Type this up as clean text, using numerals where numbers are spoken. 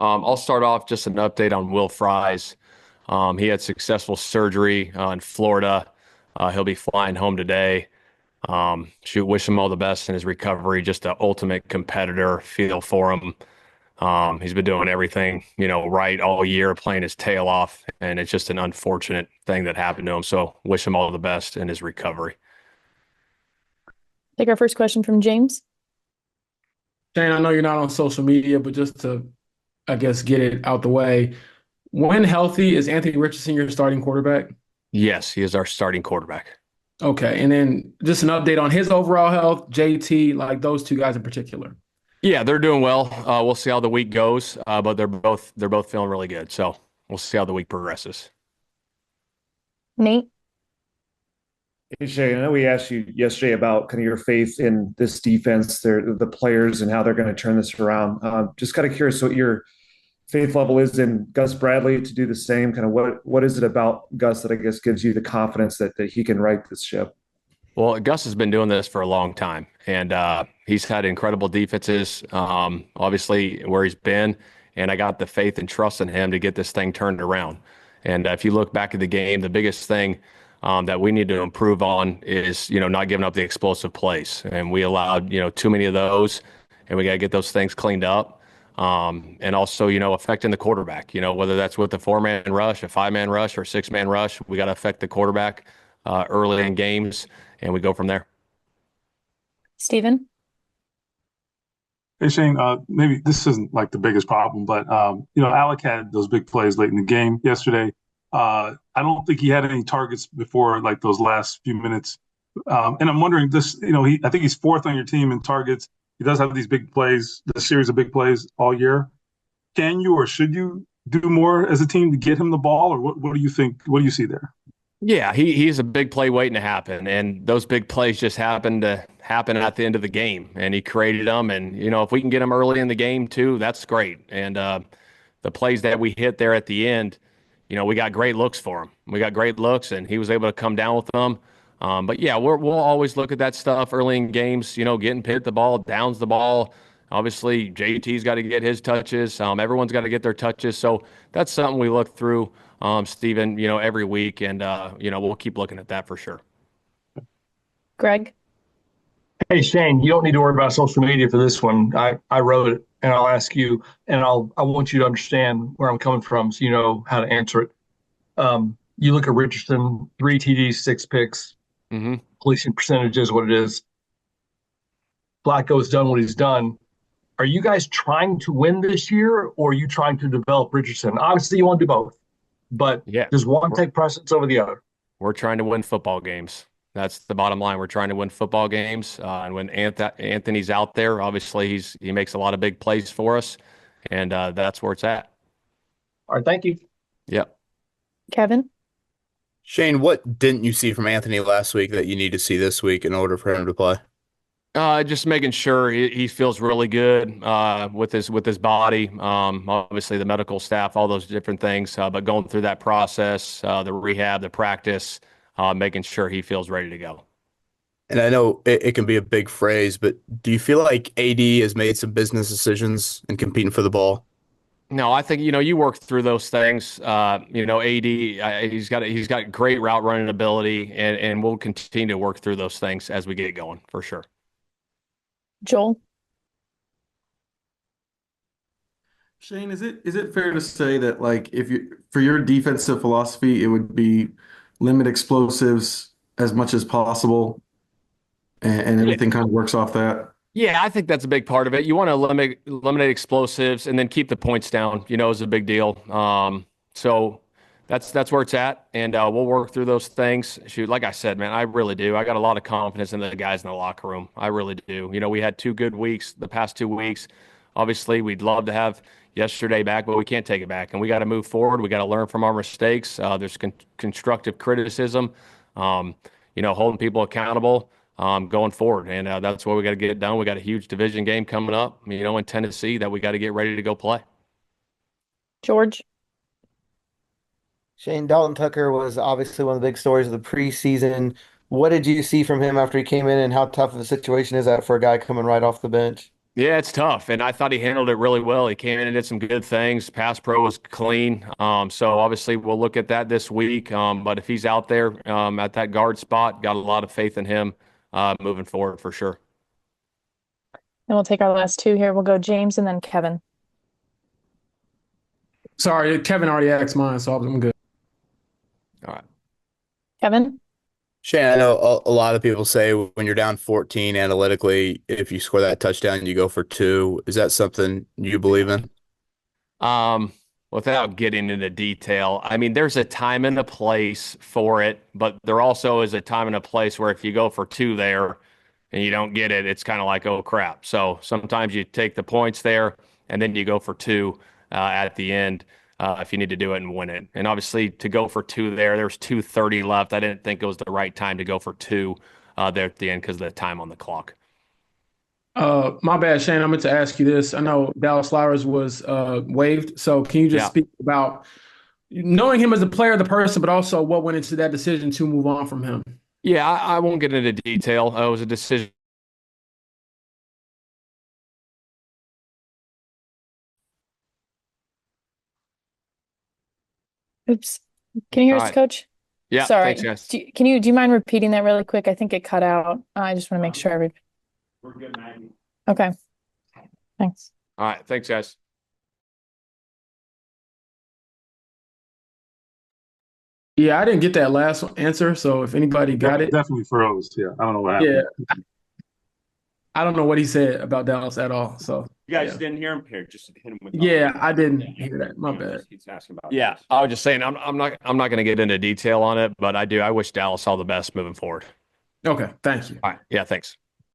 I'll start off just an update on Will Fries. He had successful surgery in Florida. He'll be flying home today. Wish him all the best in his recovery. Just an ultimate competitor. Feel for him. He's been doing everything, right all year, playing his tail off, and it's just an unfortunate thing that happened to him. So wish him all the best in his recovery. Take our first question from James. Shane, I know you're not on social media, but just to, I guess, get it out the way, when healthy, is Anthony Richardson your starting quarterback? Yes, he is our starting quarterback. Okay, and then just an update on his overall health, JT, like those two guys in particular. Yeah, they're doing well. We'll see how the week goes, but they're both feeling really good. So we'll see how the week progresses. Nate. Hey Shay, I know we asked you yesterday about kind of your faith in this defense, the players, and how they're going to turn this around. Just kind of curious what your faith level is in Gus Bradley to do the same. Kind of what is it about Gus that I guess gives you the confidence that he can right this ship? Well, Gus has been doing this for a long time, and he's had incredible defenses, obviously, where he's been. And I got the faith and trust in him to get this thing turned around. And if you look back at the game, the biggest thing that we need to improve on is, not giving up the explosive plays. And we allowed, too many of those, and we got to get those things cleaned up. And also, affecting the quarterback, whether that's with a four-man rush, a five-man rush, or six-man rush, we got to affect the quarterback early in games, and we go from there. Stephen. Hey Shane, maybe this isn't like the biggest problem, but Alec had those big plays late in the game yesterday. I don't think he had any targets before like those last few minutes. And I'm wondering this, I think he's fourth on your team in targets. He does have these big plays, the series of big plays all year. Can you or should you do more as a team to get him the ball, or what do you think? What do you see there? Yeah, he's a big play waiting to happen, and those big plays just happened to happen at the end of the game, and he created them. And if we can get him early in the game too, that's great. And the plays that we hit there at the end, we got great looks for him. We got great looks, and he was able to come down with them. But yeah, we'll always look at that stuff early in games. Getting hit the ball, downs the ball. Obviously, JT's got to get his touches. Everyone's got to get their touches. So that's something we look through, Stephen, every week, and we'll keep looking at that for sure. Greg. Hey Shane, you don't need to worry about social media for this one. I wrote it and I'll ask you and I want you to understand where I'm coming from so you know how to answer it. You look at Richardson, 3 TDs, 6 picks, Hmm. completion percentage is what it is. Flacco's done what he's done. Are you guys trying to win this year or are you trying to develop Richardson? Obviously you want to do both, but Yeah, does one we're, take precedence over the other? we're trying to win football games. That's the bottom line. We're trying to win football games, and when Anthony's out there, obviously he makes a lot of big plays for us, and that's where it's at. All right, thank you. Yep. Kevin. Shane, what didn't you see from Anthony last week that you need to see this week in order for him to play? Just making sure he feels really good with his body. Obviously the medical staff, all those different things. But going through that process, the rehab, the practice, making sure he feels ready to go. And I know it can be a big phrase, but do you feel like AD has made some business decisions in competing for the ball? No, I think you work through those things. AD, he's got great route running ability, and we'll continue to work through those things as we get going for sure. Joel. Shane, is it fair to say that like if you for your defensive philosophy, it would be limit explosives as much as possible and Yeah. everything kind of works off that? Yeah, I think that's a big part of it. You want to eliminate explosives and then keep the points down, is a big deal. So that's where it's at, and we'll work through those things. Shoot, like I said, man, I really do. I got a lot of confidence in the guys in the locker room. I really do. We had 2 good weeks the past 2 weeks. Obviously, we'd love to have yesterday back, but we can't take it back, and we got to move forward. We got to learn from our mistakes. There's constructive criticism, holding people accountable going forward. And that's what we got to get done. We got a huge division game coming up, in Tennessee that we got to get ready to go play. George. Shane Dalton Tucker was obviously one of the big stories of the preseason. What did you see from him after he came in, and how tough of a situation is that for a guy coming right off the bench? Yeah, it's tough, and I thought he handled it really well. He came in and did some good things. Pass pro was clean. So obviously we'll look at that this week. But if he's out there at that guard spot, got a lot of faith in him moving forward for sure. And we'll take our last two here. We'll go James and then Kevin. Sorry, Kevin already asked mine, so I'm good. All right. Kevin? Shane, I know a lot of people say when you're down 14 analytically, if you score that touchdown, you go for two. Is that something you believe in? Without getting into detail, I mean, there's a time and a place for it, but there also is a time and a place where if you go for two there and you don't get it, it's kind of like, oh crap. So sometimes you take the points there and then you go for two at the end if you need to do it and win it. And obviously to go for two there's 2:30 left. I didn't think it was the right time to go for two there at the end because of the time on the clock. My bad, Shane. I meant to ask you this. I know Dallas Flowers was waived, so can you just speak about knowing him as a player, the person, but also what went into that decision to move on from him? Yeah, I won't get into detail. It was a decision. Oops. Can you hear All us, right. Coach? Yeah, Sorry. thanks, guys. Do you mind repeating that really quick? I think it cut out. I just want to make sure We're good, Maggie. Okay. Thanks. All right, thanks, guys. Yeah, I didn't get that last answer, so if anybody got it, Definitely froze. Yeah, I don't know what happened. yeah, I don't know what he said about Dallas at all. So You guys yeah. didn't hear him here, just hit him with. Yeah, I didn't hear that. My bad. He's asking about. Yeah, I was just saying I'm not going to get into detail on it, but I wish Dallas all the best moving forward. Okay, thank you. All right, yeah, thanks.